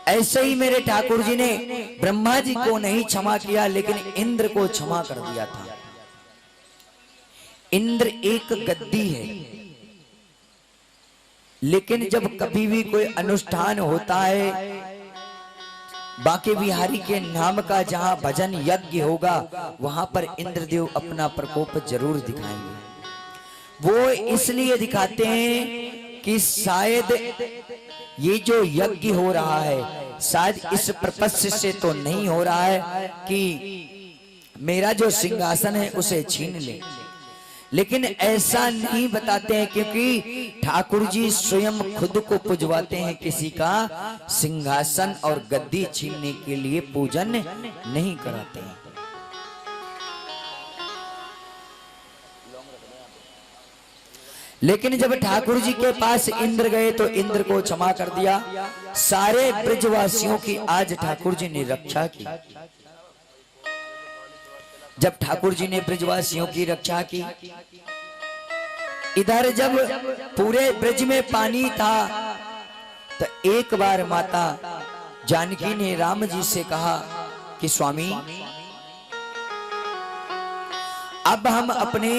ऐसे ही मेरे ठाकुर जी ने ब्रह्मा जी को नहीं क्षमा किया, लेकिन इंद्र को क्षमा कर दिया था। इंद्र एक गद्दी है, लेकिन जब कभी भी कोई अनुष्ठान होता है, बांके बिहारी के नाम का जहां भजन यज्ञ होगा, वहां पर इंद्रदेव अपना प्रकोप जरूर दिखाएंगे। वो इसलिए दिखाते हैं कि शायद ये जो यज्ञ हो रहा है, शायद इस प्रपंच से तो नहीं हो रहा है कि मेरा जो सिंहासन है उसे छीन ले, लेकिन ऐसा नहीं बताते हैं, क्योंकि ठाकुर जी स्वयं खुद को पुजवाते हैं। किसी का सिंहासन और गद्दी छीनने के लिए पूजन नहीं कराते हैं। लेकिन जब ठाकुर जी के पास इंद्र गए तो इंद्र को क्षमा कर दिया। सारे ब्रजवासियों की आज ठाकुर जी ने रक्षा की। जब ठाकुर जी ने ब्रजवासियों की रक्षा की, इधर जब पूरे ब्रज में पानी था, तो एक बार माता जानकी ने राम जी से कहा कि स्वामी, अब हम अपने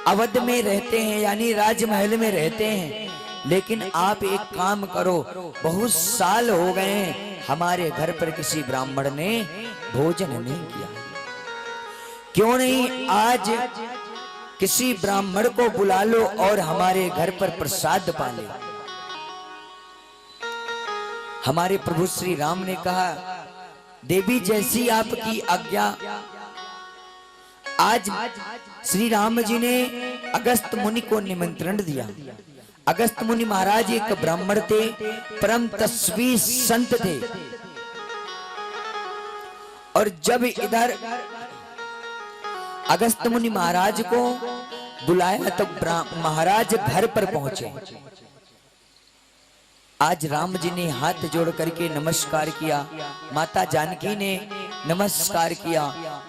अवध में रहते हैं, यानी राजमहल में रहते हैं, लेकिन आप एक काम करो, बहुत साल हो गए हैं हमारे घर पर किसी ब्राह्मण ने भोजन नहीं किया, क्यों नहीं आज किसी ब्राह्मण को बुला लो और हमारे घर पर प्रसाद पाले। हमारे प्रभु श्री राम ने कहा, देवी जैसी आपकी आज्ञा। आज श्री राम जी ने अगस्त मुनि को निमंत्रण दिया। अगस्त मुनि महाराज एक ब्राह्मण थे, परम तस्वी संत थे, और जब इधर अगस्त मुनि महाराज को बुलाया तो महाराज घर पर पहुंचे। आज राम जी ने हाथ जोड़ करके नमस्कार किया, माता जानकी ने नमस्कार किया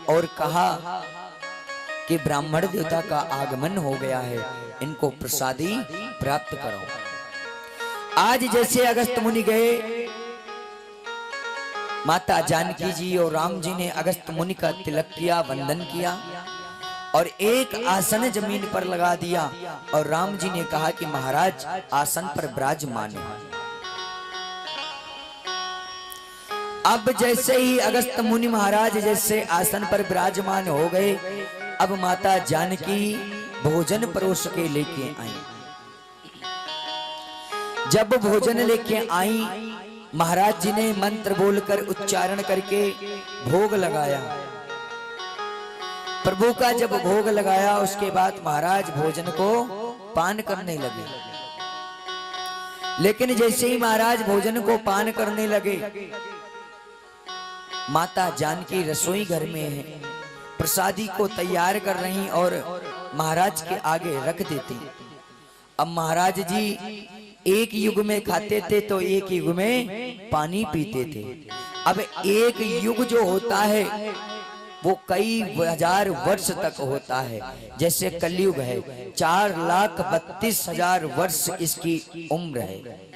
और कहा कि ब्राह्मण देवता का आगमन हो गया है, इनको प्रसादी प्राप्त करो। आज जैसे अगस्त मुनि गए, माता जानकी जी और राम जी ने अगस्त मुनि का तिलक किया, वंदन किया और एक आसन जमीन पर लगा दिया, और राम जी ने कहा कि महाराज आसन पर विराजमान है। अब जैसे ही अगस्त मुनि महाराज जैसे आसन पर विराजमान हो गए, अब माता जानकी भोजन परोस के लेके आई। जब भोजन लेके आई, महाराज जी ने मंत्र बोलकर उच्चारण करके भोग लगाया। प्रभु का जब भोग लगाया, उसके बाद महाराज भोजन को पान करने लगे। लेकिन जैसे ही महाराज भोजन को पान करने लगे, माता जानकी रसोई घर में है, प्रसादी को तैयार कर रही और महाराज के आगे रख देती। अब महाराज जी एक युग में खाते थे तो एक युग में पानी पीते थे। अब एक युग जो होता है वो कई हजार वर्ष तक होता है। जैसे कलयुग है, 4,32,000 वर्ष इसकी उम्र है,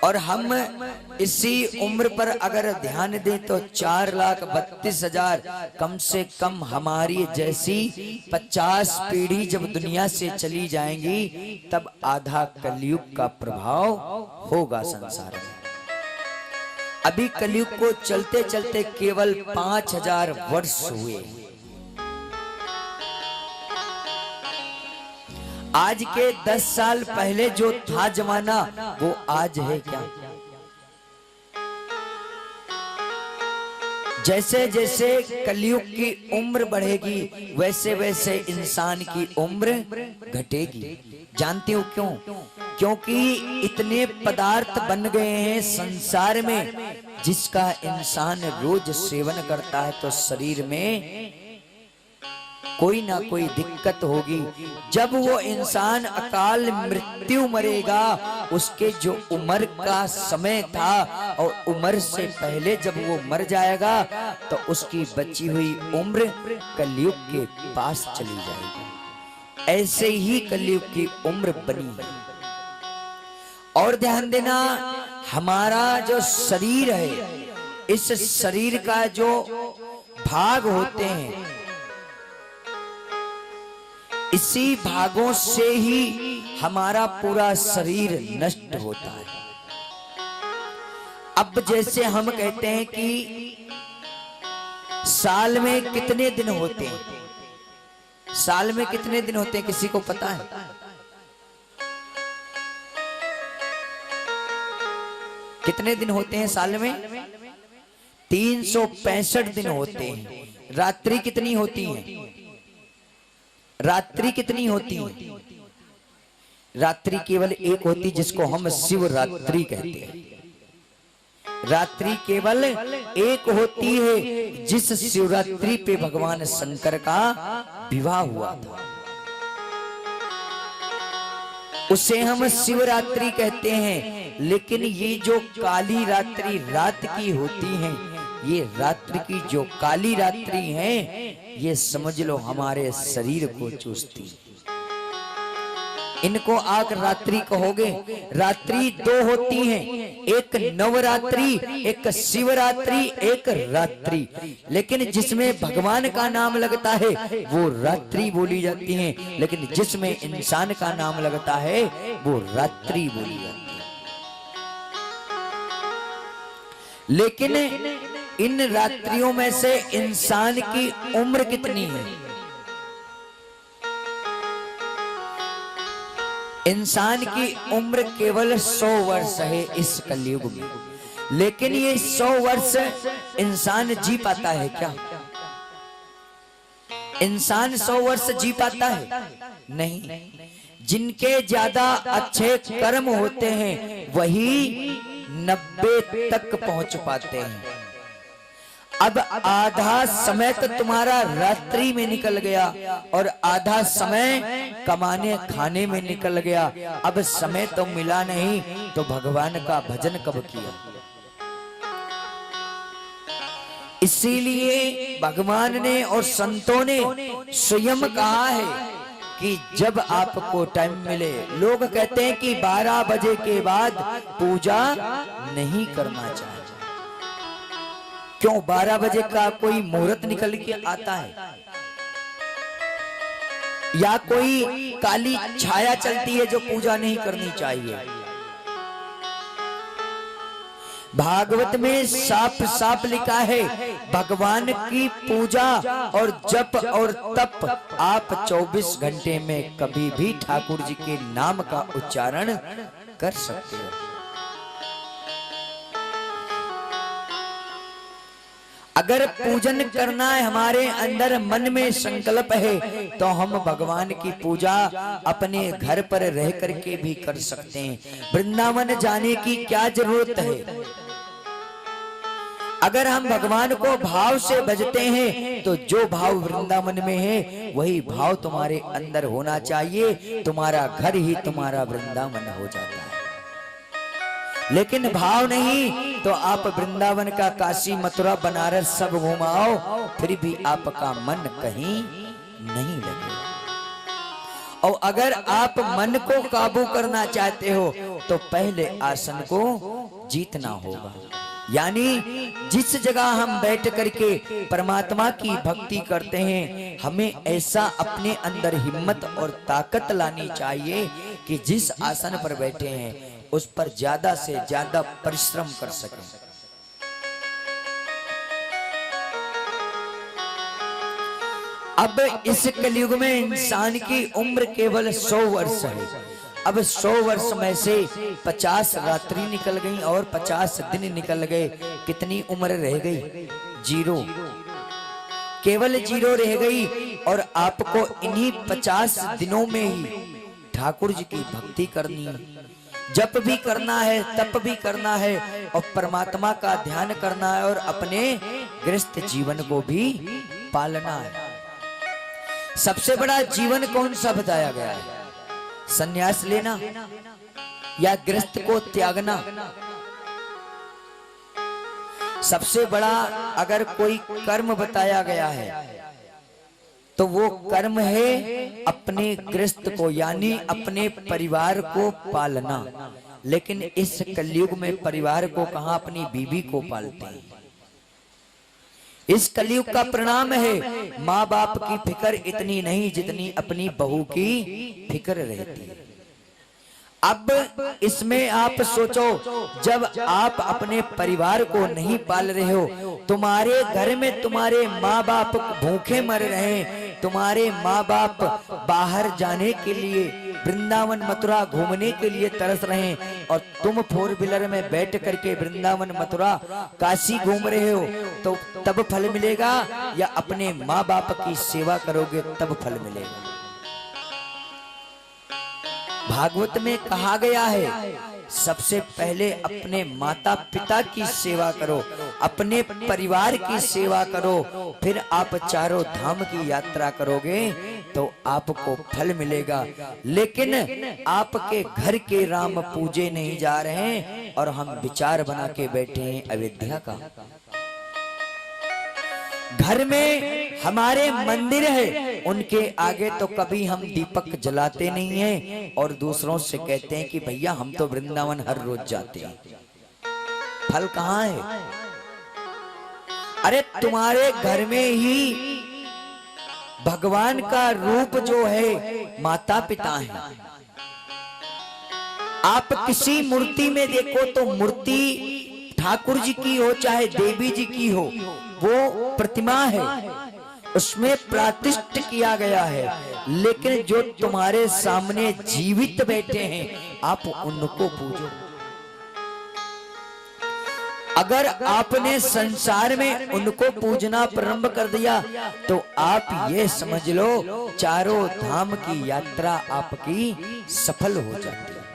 और हम इसी उम्र पर अगर ध्यान दें तो 4,32,000 कम से कम हमारी जैसी 50 पीढ़ी जब दुनिया से चली जाएंगी, तब आधा कलयुग का प्रभाव होगा संसार में। अभी कलयुग को चलते चलते केवल 5,000 वर्ष हुए। आज के 10 साल पहले जो था जमाना, वो आज है क्या? जैसे जैसे कलयुग की उम्र बढ़ेगी, वैसे वैसे इंसान की उम्र घटेगी। जानते हो क्यों? क्योंकि इतने पदार्थ बन गए हैं संसार में, जिसका इंसान रोज सेवन करता है तो शरीर में कोई ना कोई दिक्कत होगी। जब वो इंसान अकाल मृत्यु मरेगा, उसके जो उम्र का समय था और उम्र से पहले जब वो मर जाएगा, तो उसकी बची हुई उम्र कलयुग के पास चली जाएगी। ऐसे ही कलयुग की उम्र बनी है। और ध्यान देना, हमारा जो शरीर है, इस शरीर का जो भाग होते हैं, इसी भागों से ही हमारा पूरा शरीर नष्ट होता है। अब जैसे हम कहते हैं कि साल में कितने दिन होते हैं, साल में कितने दिन होते हैं, किसी को पता है? कितने दिन होते हैं साल में? 365 दिन होते हैं। रात्रि कितनी होती है? रात्रि कितनी होती है? रात्रि केवल एक होती, जिसको हम शिवरात्रि कहते हैं। रात्रि केवल एक होती है, जिस शिवरात्रि पे भगवान शंकर का विवाह हुआ था, उसे हम शिवरात्रि कहते हैं। लेकिन ये जो काली रात्रि रात की होती है, ये रात्रि की जो काली रात्रि है, ये समझ लो हमारे शरीर को चूसती। इनको आग रात्रि कहोगे। रात्रि दो होती हैं, एक नवरात्रि, एक शिवरात्रि, एक रात्रि। लेकिन जिसमें भगवान का नाम लगता है वो रात्रि बोली जाती है, लेकिन जिसमें इंसान का नाम लगता है वो रात्रि बोली जाती है। लेकिन इन रात्रियों में से इंसान की उम्र कितनी है? इंसान की उम्र केवल 100 वर्ष है इस कलयुग में। लेकिन ये 100 वर्ष इंसान जी पाता है क्या? इंसान 100 वर्ष जी पाता है? नहीं। जिनके ज्यादा अच्छे कर्म होते हैं वही 90 तक पहुंच पाते हैं। अब आधा समय तो तुम्हारा रात्रि में निकल गया और आधा समय कमाने खाने में निकल गया। अब समय तो मिला नहीं, तो भगवान का भजन कब किया? इसीलिए भगवान ने और संतों ने स्वयं कहा है कि जब आपको टाइम मिले, लोग कहते हैं कि 12 बजे के बाद पूजा नहीं करना चाहिए। क्यों? 12 बजे का कोई मुहूर्त निकल के आता है या कोई काली छाया चलती है जो पूजा नहीं करनी चाहिए? भागवत में साफ साफ लिखा है, भगवान की पूजा और जप और तप आप 24 घंटे में कभी भी ठाकुर जी के नाम का उच्चारण कर सकते हो। अगर पूजन करना है, हमारे अंदर मन में संकल्प है, तो हम भगवान की पूजा अपने घर पर रह करके भी कर सकते हैं। वृंदावन जाने की क्या जरूरत है? अगर हम भगवान को भाव से भजते हैं तो जो भाव वृंदावन में है वही भाव तुम्हारे अंदर होना चाहिए। तुम्हारा घर ही तुम्हारा वृंदावन हो जाता है। लेकिन भाव नहीं तो आप वृंदावन का काशी मथुरा बनारस सब घुमाओ, फिर भी आपका मन कहीं नहीं लगेगा। और अगर आप मन को काबू करना चाहते हो तो पहले आसन को जीतना होगा। यानी जिस जगह हम बैठ करके परमात्मा की भक्ति करते हैं, हमें ऐसा अपने अंदर हिम्मत और ताकत लानी चाहिए कि जिस आसन पर बैठे हैं उस पर ज्यादा से ज्यादा परिश्रम कर सकें। अब इस कलयुग में इंसान की उम्र केवल 100 वर्ष है। अब 100 वर्ष में से 50 रात्रि निकल गई और 50 दिन निकल गए। कितनी उम्र रह गई? 0। केवल 0 रह गई। और आपको इन्हीं 50 दिनों में ही ठाकुर जी की भक्ति करनी है, जप भी करना है, तप भी करना है और परमात्मा का ध्यान करना है और अपने गृहस्थ जीवन को भी पालना है। सबसे बड़ा जीवन कौन सा बताया गया है? संन्यास लेना या गृहस्थ को त्यागना? सबसे बड़ा अगर कोई कर्म बताया गया है तो वो कर्म है अपने गृहस्थ को यानी अपने परिवार को पालना। लेकिन इस कलयुग में परिवार को कहां अपनी बीवी को पालते हैं। इस कलयुग का परिणाम है माँ बाप की फिक्र इतनी नहीं जितनी अपनी बहू की फिक्र रहती है। अब इसमें आप सोचो, जब आप अपने परिवार को नहीं पाल रहे हो, तुम्हारे घर में तुम्हारे माँ बाप भूखे मर रहे हैं, तुम्हारे माँ बाप बाहर जाने के लिए वृंदावन मथुरा घूमने के लिए तरस रहे हैं और तुम फोर व्हीलर में बैठ करके वृंदावन मथुरा काशी घूम रहे हो, तो तब फल मिलेगा या अपने माँ बाप की सेवा करोगे तब फल मिलेगा। भागवत में कहा गया है सबसे पहले अपने माता पिता की सेवा करो, अपने परिवार की सेवा करो, फिर आप चारों धाम की यात्रा करोगे तो आपको फल मिलेगा। लेकिन आपके घर के राम पूजे नहीं जा रहे हैं और हम विचार बना के बैठे हैं अयोध्या का। घर में हमारे मंदिर है, उनके आगे तो कभी हम दीपक जलाते नहीं हैं और दूसरों से कहते हैं कि भैया हम तो वृंदावन हर रोज जाते हैं। फल कहाँ है? अरे तुम्हारे घर में ही भगवान का रूप जो है माता पिता है। आप किसी मूर्ति में देखो तो मूर्ति ठाकुर जी की हो चाहे देवी जी की हो, वो प्रतिमा है, उसमें प्रतिष्ठित किया गया है। लेकिन जो तुम्हारे सामने जीवित बैठे हैं आप उनको पूजो। अगर आपने संसार में उनको पूजना प्रारंभ कर दिया तो आप ये समझ लो चारों धाम की यात्रा आपकी सफल हो जाती है।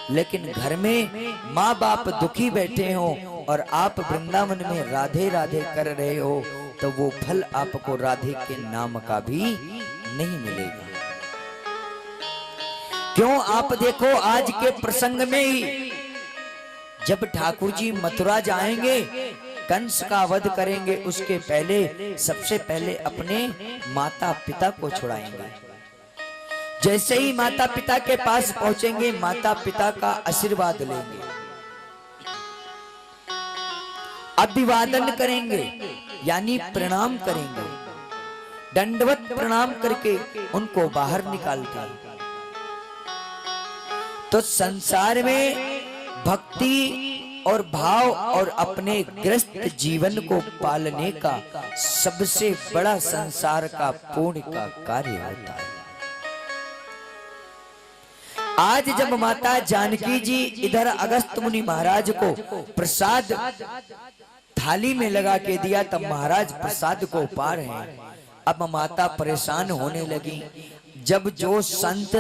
लेकिन घर में माँ बाप दुखी बैठे हो और आप वृंदावन में राधे राधे कर रहे हो तो वो फल आपको राधे के नाम का भी नहीं मिलेगा। क्यों? आप देखो आज के प्रसंग में ही जब ठाकुर जी मथुरा जाएंगे, कंस का वध करेंगे, उसके पहले सबसे पहले अपने माता पिता को छुड़ाएंगे। जैसे ही माता पिता के पास पहुंचेंगे माता पिता का आशीर्वाद लेंगे, अभिवादन करेंगे यानी प्रणाम करेंगे, दंडवत प्रणाम करके उनको बाहर निकालते हैं। तो संसार में भक्ति और भाव और अपने ग्रस्त जीवन को पालने का सबसे बड़ा संसार का पुण्य का कार्य होता है। आज जब माता जानकी जी इधर अगस्त मुनि महाराज को प्रसाद थाली में लगा के दिया तब महाराज प्रसाद को पा रहे हैं। अब माता परेशान होने लगी। जब जो संत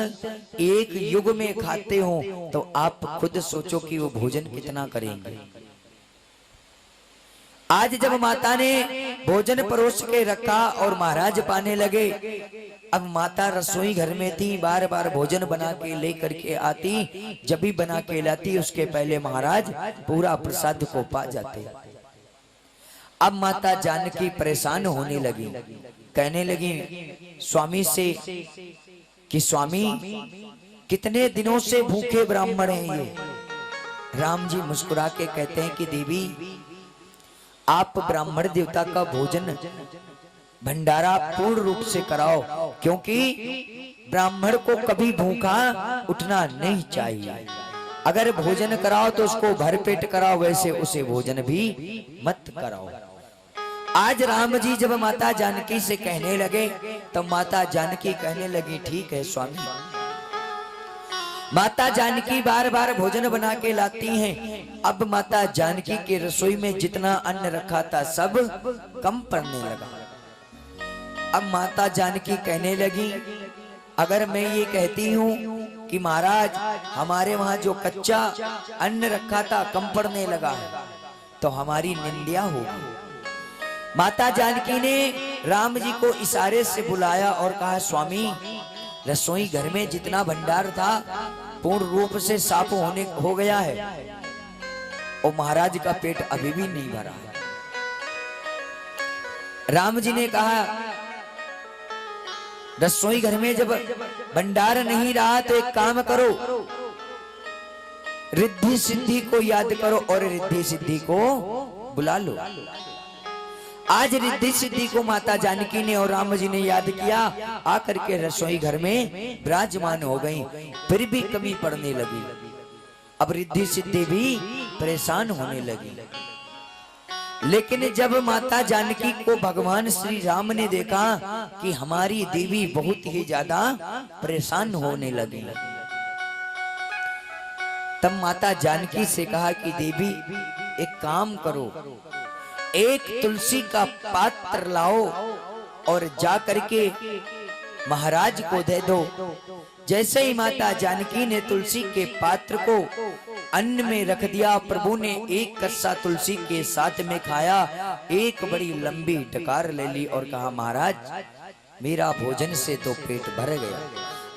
एक युग में खाते हो तो आप खुद सोचो कि वो भोजन कितना करेंगे। आज जब माता ने भोजन परोस के रखा और महाराज पाने लगे, अब माता रसोई घर में थी, बार बार भोजन बना के लेकर के आती, जब भी बना के लाती उसके पहले महाराज पूरा प्रसाद को पा जाते। अब माता जानकी परेशान होने लगी, कहने लगी स्वामी से कि स्वामी कितने दिनों से भूखे ब्राह्मण हैं ये। राम जी मुस्कुरा के कहते हैं कि देवी आप ब्राह्मण देवता का भोजन भंडारा पूर्ण रूप से कराओ, क्योंकि ब्राह्मण को कभी भूखा उठना नहीं चाहिए। अगर भोजन कराओ तो उसको भरपेट कराओ, वैसे उसे भोजन भी मत कराओ। आज राम जी जब माता जानकी से कहने लगे तो माता जानकी कहने लगी ठीक है स्वामी। माता जानकी बार बार भोजन बना के लाती हैं। अब माता जानकी के रसोई में जितना अन्न रखा था सब कम पड़ने लगा। अब माता जानकी कहने लगी अगर मैं ये कहती हूँ कि महाराज हमारे वहां जो कच्चा अन्न रखा था कम पड़ने लगा है तो हमारी निंदा होगी। माता जानकी ने राम जी को इशारे से बुलाया और कहा स्वामी रसोई घर में जितना भंडार था पूर्ण रूप से साफ हो गया है और महाराज का पेट अभी भी नहीं भरा है। राम जी ने कहा रसोई घर में जब भंडार नहीं रहा तो एक काम करो, रिद्धि सिद्धि को याद करो और रिद्धि सिद्धि को बुला लो। आज रिद्धि सिद्धि को माता जानकी ने और राम जी ने याद किया, आकर के रसोई घर में विराजमान हो गई, फिर भी कमी पड़ने लगी। अब रिद्धि सिद्धि भी परेशान होने लगी। लेकिन जब माता जानकी को भगवान श्री राम ने देखा कि हमारी देवी बहुत ही ज्यादा परेशान होने लगी, तब माता जानकी से कहा कि देवी एक काम करो, एक तुलसी का पात्र लाओ और जा करके महाराज को दे दो। जैसे ही माता जानकी ने तुलसी के पात्र को अन्न में रख दिया, प्रभु ने एक कस्सा तुलसी के साथ में खाया, एक बड़ी लंबी डकार ले ली और कहा महाराज मेरा भोजन से तो पेट भर गया,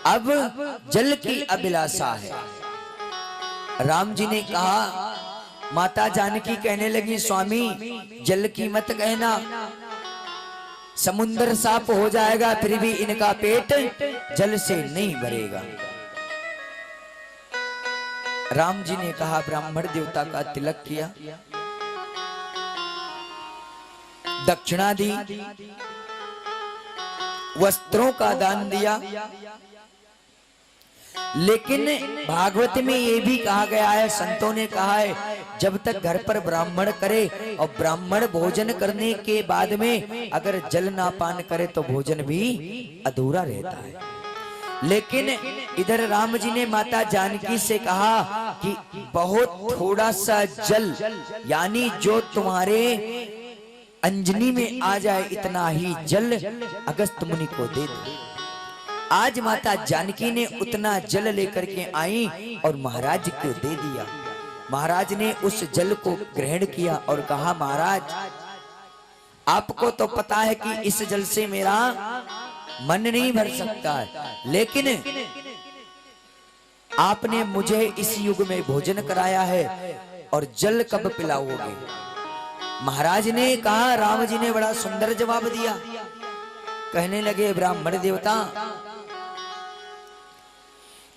अब जल की अभिलाषा है। राम जी ने कहा, माता जानकी कहने लगी स्वामी जल की मत कहना, समुद्र साफ हो जाएगा फिर भी इनका पेट जल से नहीं भरेगा। राम जी ने कहा ब्राह्मण देवता का तिलक किया, दक्षिणा दी, वस्त्रों का दान दिया। लेकिन भागवत में ये भी कहा गया है, संतों ने कहा है, जब तक घर पर ब्राह्मण करे और ब्राह्मण भोजन करने के बाद में अगर जल ना पान करे तो भोजन भी अधूरा रहता है। लेकिन इधर राम जी ने माता जानकी से कहा कि बहुत थोड़ा सा जल, यानी जो तुम्हारे अंजनी में आ जाए इतना ही जल अगस्त मुनि को दे दो। आज माता जानकी ने उतना जल लेकर के आई और महाराज को दे दिया। महाराज ने उस जल को ग्रहण किया और कहा महाराज आपको तो पता है कि इस जल से मेरा मन नहीं भर सकता है, लेकिन आपने मुझे इस युग में भोजन कराया है और जल कब पिलाओगे? महाराज ने कहा, राम जी ने बड़ा सुंदर जवाब दिया। कहने लगे ब्राह्मण देवता,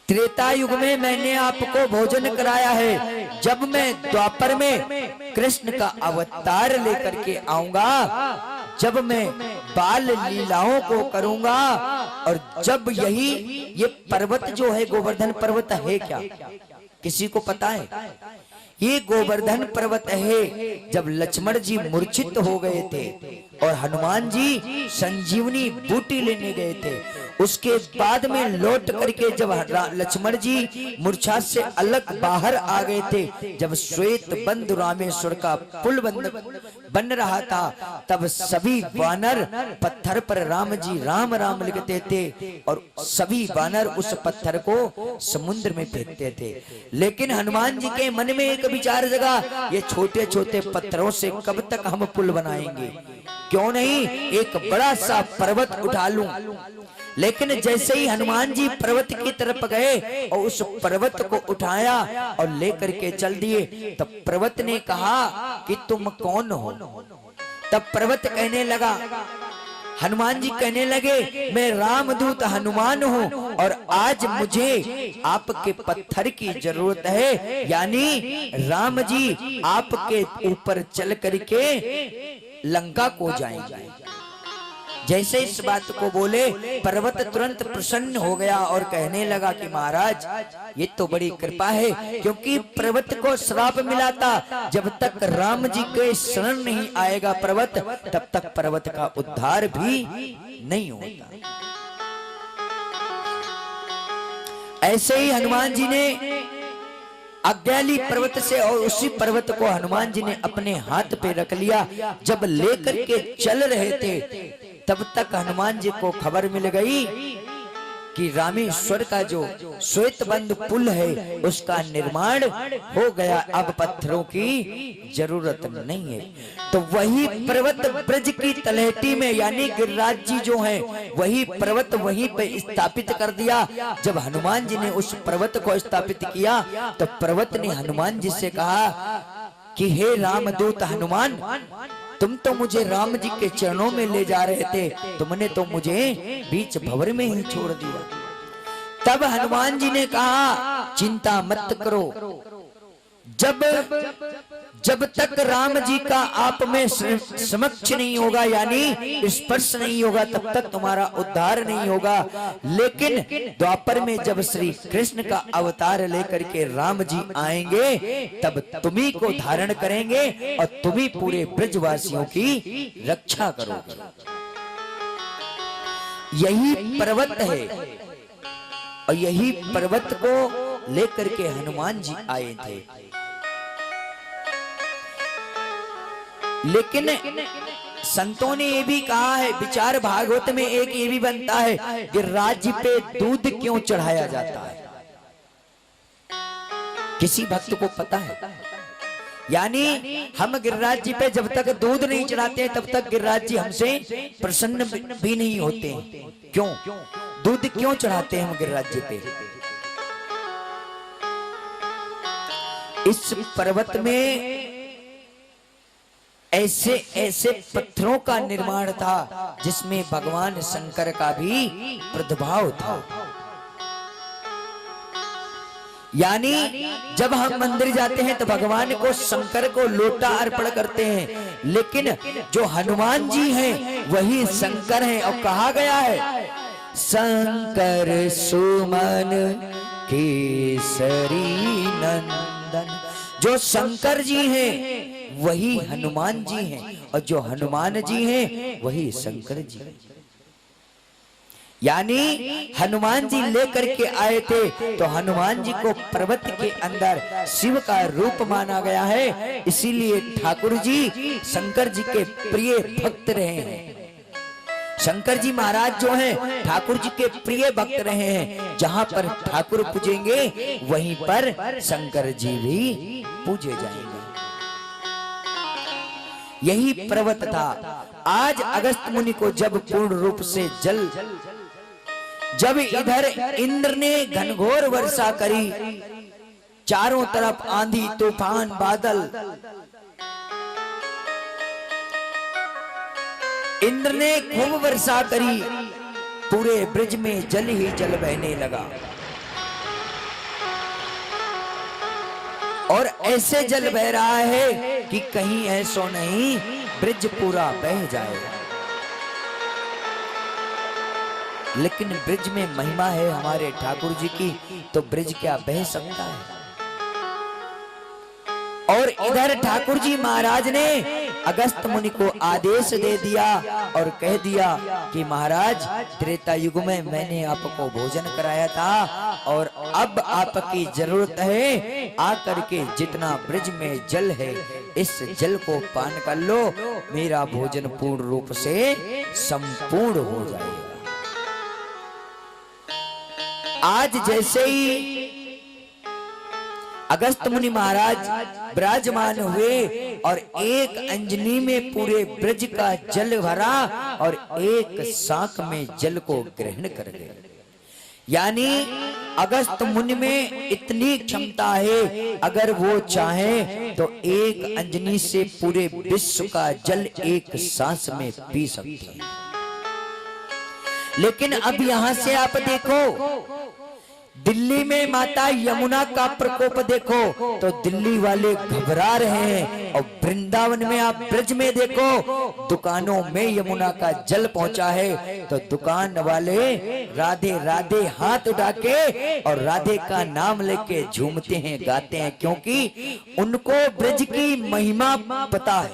त्रेता युग में मैंने आपको भोजन कराया है, जब मैं द्वापर में कृष्ण का अवतार लेकर के आऊंगा, जब मैं बाल लीलाओं को करूंगा, और जब यही ये पर्वत जो है गोवर्धन पर्वत है क्या, किसी को पता है? ये गोवर्धन पर्वत है। जब लक्ष्मण जी मूर्छित हो गए थे और हनुमान जी संजीवनी बूटी लेने गए थे, उसके बाद में लौट करके जब लक्ष्मण जी मूर्छा से अलग बाहर आ गए थे, जब श्वेत बंधु रामेश्वर का पुल बन रहा था, तब सभी वानर पत्थर पर राम जी राम राम लिखते थे और सभी वानर उस पत्थर को समुद्र में फेंकते थे। लेकिन हनुमान जी के मन में एक विचार जगा, ये छोटे छोटे पत्थरों से कब तक हम पुल बनाएंगे, क्यों नहीं एक बड़ा सा पर्वत उठा लूं। लेकिन जैसे ही हनुमान जी पर्वत की तरफ गए और उस पर्वत को उठाया और लेकर के चल दिए, तब पर्वत ने कहा कि तुम कौन हो? तब पर्वत कहने लगा, हनुमान जी कहने लगे, मैं रामदूत हनुमान हूँ और आज मुझे आपके पत्थर की जरूरत है, यानी राम जी आपके ऊपर चल करके लंका को जाएंगे। जैसे इस बात को बोले, पर्वत तुरंत प्रसन्न हो गया और कहने लगा कि महाराज ये तो बड़ी कृपा है, क्योंकि पर्वत को श्राप मिला था, जब तक राम जी के शरण नहीं आएगा पर्वत, तब तक पर्वत का उद्धार भी नहीं होता। ऐसे ही हनुमान जी ने अज्ञाली पर्वत से और उसी पर्वत को हनुमान जी ने अपने हाथ पे रख लिया। जब लेकर के चल रहे थे, तब तक हनुमान जी को खबर मिल गई कि रामेश्वर का जो श्वेत बंधु पुल है उसका निर्माण हो गया, अब पत्थरों की जरूरत नहीं है। तो वही पर्वत ब्रज की तलहटी में, यानी गिरिराज जी जो हैं, वही पर्वत वहीं पे स्थापित कर दिया। जब हनुमान जी ने उस पर्वत को स्थापित किया, तो पर्वत ने हनुमान जी से कहा कि हे रामदूत हनुमान, तुम तो मुझे राम जी के चरणों में ले जा रहे थे, तुमने तो मुझे बीच भंवर में ही छोड़ दिया। तब हनुमान जी ने कहा, चिंता मत करो, जब तक राम जी का आप में समक्ष नहीं होगा, यानी स्पर्श नहीं होगा, तब तक तुम्हारा उद्धार नहीं होगा। लेकिन द्वापर में जब श्री कृष्ण का अवतार लेकर के राम जी आएंगे, तब तुम्ही को धारण करेंगे और तुम्ही पूरे ब्रजवासियों की रक्षा करोगे। यही पर्वत है और यही पर्वत को लेकर के हनुमान जी आए थे। लेकिन संतों ने ये भी कहा है, विचार भागवत में एक ये भी बनता है कि राज्य पे दूध क्यों चढ़ाया जाता है। किसी भक्त को पता है? यानी हम गिरिराज जी पे जब तक दूध नहीं चढ़ाते तब तक गिरिराज जी हमसे प्रसन्न भी नहीं होते। क्यों? दूध क्यों चढ़ाते हैं हम गिरिराज जी पे? इस पर्वत में ऐसे ऐसे पत्थरों का निर्माण था जिसमें भगवान शंकर का भी प्रभाव था। यानी जब हम मंदिर जाते हैं तो भगवान को, शंकर को लोटा अर्पण करते हैं, लेकिन जो हनुमान जी हैं वही शंकर हैं। और कहा गया है शंकर सुमन केसरी नंदन। जो शंकर जी हैं वही हनुमान जी हैं और जो हनुमान जी हैं वही शंकर जी। यानी हनुमान जी लेकर के आए थे तो हनुमान जी को पर्वत के अंदर शिव का रूप माना गया है। इसीलिए ठाकुर जी शंकर जी के प्रिय भक्त रहे हैं। शंकर जी महाराज जो हैं ठाकुर जी के प्रिय भक्त रहे हैं। जहां पर ठाकुर पूजेंगे वहीं पर शंकर जी भी पूजे जाएंगे। यही पर्वत था। आज अगस्त मुनि को जब पूर्ण रूप से जब इधर इंद्र ने घनघोर वर्षा करी, चारों तरफ आंधी तूफान बादल, इंद्र ने खूब वर्षा करी, पूरे ब्रज में जल ही जल बहने लगा। और ऐसे जल बह रहा है कि कहीं ऐसो नहीं ब्रज पूरा बह जाएगा। लेकिन ब्रज में महिमा है हमारे ठाकुर जी की, तो ब्रज क्या बह सकता है? और इधर ठाकुर जी महाराज ने अगस्त मुनि को आदेश दे दिया और कह दिया कि महाराज त्रेता युग में मैंने आपको भोजन कराया था और अब आपकी जरूरत है, आकर के जितना ब्रज में जल है इस जल को पान कर लो, मेरा भोजन पूर्ण रूप से संपूर्ण हो जाएगा। आज जैसे ही अगस्त मुनि महाराज विराजमान हुए और एक अंजनी में पूरे ब्रज का जल भरा और एक शाख में जल को ग्रहण कर गए। यानी अगस्त मुनि में इतनी क्षमता है, अगर वो चाहे तो एक अंजनी से पूरे विश्व का जल एक सांस में पी सकते हैं। लेकिन अब यहां से आप देखो, दिल्ली में माता यमुना का प्रकोप देखो तो दिल्ली वाले घबरा रहे हैं, और वृंदावन में आप ब्रज में देखो, दुकानों में यमुना का जल पहुंचा है तो दुकान वाले राधे राधे हाथ उठा के और राधे का नाम लेके झूमते हैं, गाते हैं, क्योंकि उनको ब्रज की महिमा पता है।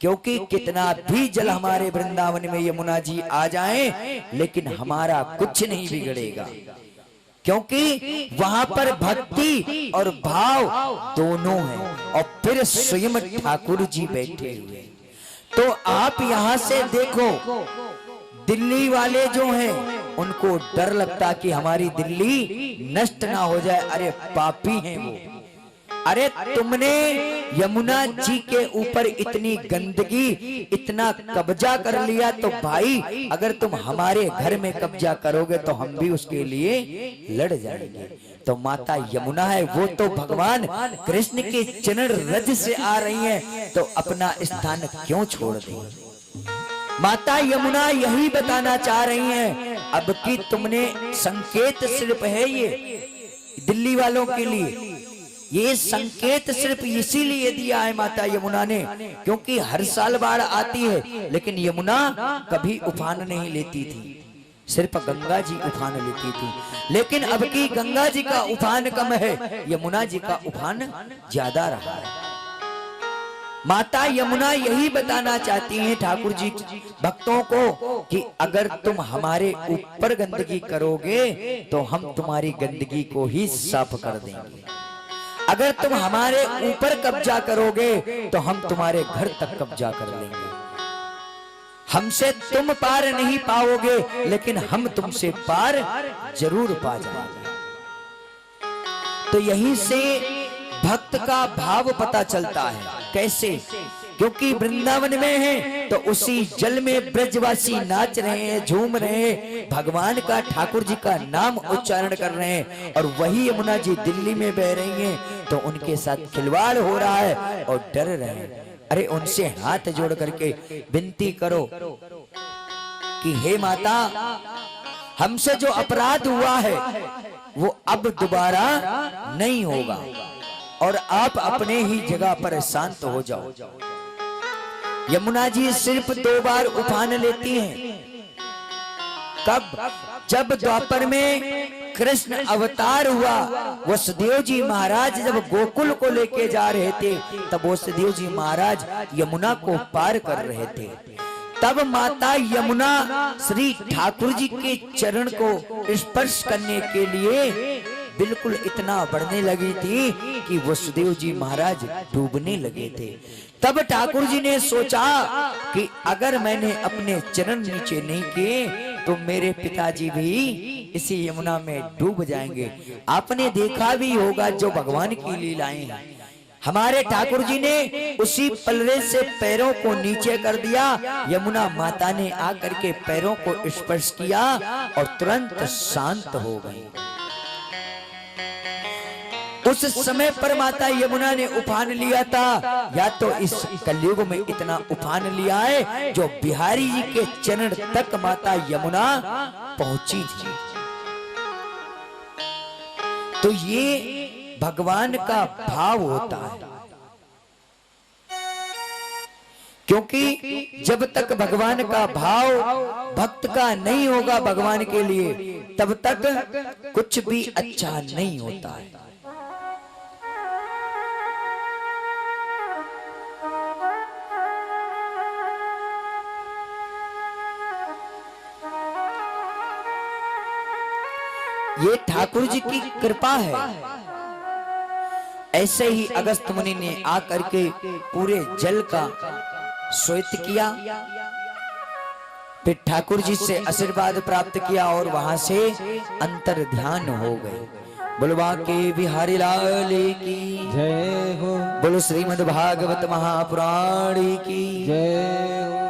क्योंकि कितना भी जल हमारे वृंदावन में यमुना जी आ जाएं, लेकिन हमारा कुछ नहीं बिगड़ेगा, क्योंकि वहां पर भक्ति और भाव दोनों हैं और फिर स्वयं ठाकुर जी बैठे हुए। तो आप यहां से देखो, दिल्ली वाले जो हैं उनको डर लगता कि हमारी दिल्ली नष्ट ना हो जाए। अरे पापी हैं वो। अरे तुमने यमुना जी के ऊपर इतनी गंदगी, इतना कब्जा कर लिया, तो भाई अगर तुम हमारे घर में कब्जा करोगे तो हम भी उसके लिए लड़ जाएंगे। तो माता यमुना है, वो तो भगवान कृष्ण के चरण रज से आ रही हैं, तो अपना स्थान क्यों छोड़ दें? माता यमुना यही बताना चाह रही हैं, अब की तुमने संकेत सिर्फ है ये दिल्ली वालों के लिए, ये संकेत सिर्फ इसीलिए दिया है माता यमुना ने, क्योंकि हर साल बाढ़ आती है लेकिन यमुना कभी उफान नहीं लेती थी, सिर्फ गंगा जी उफान लेती थी। लेकिन अब की गंगा जी का उफान कम है, यमुना जी का उफान ज्यादा रहा है। माता यमुना यही बताना चाहती हैं ठाकुर जी भक्तों को कि अगर तुम हमारे ऊपर गंदगी करोगे तो हम तुम्हारी गंदगी को ही साफ कर देंगे, अगर तुम हमारे ऊपर कब्जा करोगे तो हम तुम्हारे घर तक कब्जा कर लेंगे। हमसे तुम पार नहीं पाओगे लेकिन हम तुमसे पार जरूर पा जाएंगे। तो यहीं से भक्त का भाव पता चलता है। कैसे? क्योंकि वृंदावन में है तो उसी जल में ब्रजवासी नाच रहे हैं, झूम रहे हैं, भगवान का ठाकुर जी का नाम उच्चारण कर रहे हैं, और वही यमुना जी दिल्ली में बह रही हैं तो उनके साथ खिलवाड़ हो रहा है और डर रहे हैं। अरे उनसे हाथ जोड़ करके विनती करो कि हे माता, हमसे जो अपराध हुआ है वो अब दोबारा नहीं होगा और आप अपने ही जगह पर शांत हो जाओ। यमुना जी सिर्फ 2 बार उफान लेती हैं। कब? जब द्वापर में कृष्ण अवतार हुआ, वसुदेव जी महाराज जब गोकुल को लेके जा रहे थे तब वसुदेव जी महाराज यमुना को पार कर रहे थे। तब माता यमुना श्री ठाकुर जी के चरण को स्पर्श करने के लिए बिल्कुल इतना बढ़ने लगी थी कि वसुदेव जी महाराज डूबने लगे थे। तब ठाकुर जी ने सोचा कि अगर मैंने अपने चरण नीचे नहीं किए तो मेरे पिताजी भी इसी यमुना में डूब जाएंगे। आपने देखा भी होगा जो भगवान की लीलाएं हैं। हमारे ठाकुर जी ने उसी पलरे से पैरों को नीचे कर दिया, यमुना माता ने आकर के पैरों को स्पर्श किया और तुरंत शांत हो गई। उस समय पर माता यमुना ने उफान लिया था, या तो इस कलयुग में इतना उफान लिया है जो बिहारी जी के चरण तक माता यमुना पहुंची थी। तो ये भगवान का भाव होता है, क्योंकि जब तक भगवान का भाव भक्त का नहीं होगा भगवान के लिए, तब तक कुछ भी अच्छा नहीं होता है। ये ठाकुर जी की कृपा है। ऐसे ही अगस्त मुनि ने आकर के पूरे जल का श्वेत किया, फिर ठाकुर जी से आशीर्वाद प्राप्त किया और वहां से अंतर ध्यान हो गए। बुलवा के बिहारी लाल की जय हो, बोलो श्रीमद् भागवत महापुराण की जय हो।